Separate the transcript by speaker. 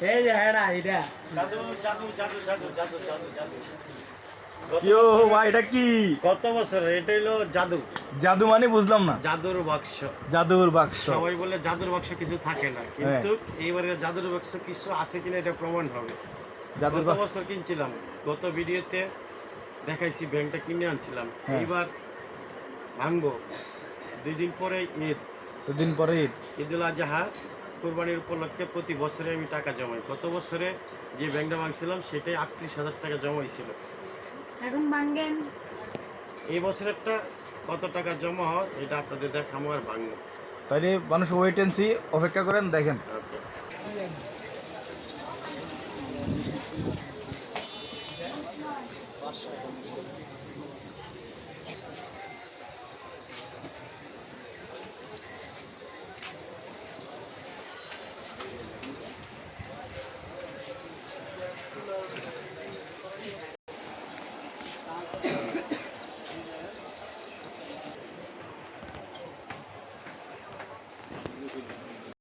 Speaker 1: এই যে হ্যাঁ এটা
Speaker 2: জাদু জাদু জাদু জাদু জাদু জাদু জাদু
Speaker 3: ইয়ো ভাই এটা কি
Speaker 2: কত বছর এটা হলো জাদু
Speaker 3: জাদু মানে বুঝলাম না।
Speaker 2: জাদুর বাক্স।
Speaker 3: জাদুর বাক্স।
Speaker 2: সবাই বলে জাদুর বাক্স কিছু থাকে না, কিন্তু এইবারে জাদুর বাক্স কিছু আছে কিনা এটা প্রমাণ হবে।
Speaker 3: জাদুর
Speaker 2: গত
Speaker 3: বাক্স
Speaker 2: বছর কিনছিলাম, গত ভিডিওতে দেখাইছি ব্যাংকটা কিনে আনছিলাম। এইবার ভাঙবো 2 দিন পরে ঈদ,
Speaker 3: দুদিন পরে ঈদ।
Speaker 2: ঈদুল আজহা কোরবানির উপলক্ষে প্রতি বছরে আমি টাকা জমাই। গত বছরে যে ব্যাংকটা ভাঙছিলাম সেটাই 38,000 টাকা জমা হয়েছিল।
Speaker 4: এখন ভাঙ্গেন।
Speaker 2: এই বছরেরটা কত টাকা জমা হয় এটা আপনাদের দেখাবো আর ভাঙবো।
Speaker 3: তাইলে মানুষ ওয়েট এন্ড সি, অপেক্ষা করেন দেখেন।
Speaker 2: ওকে।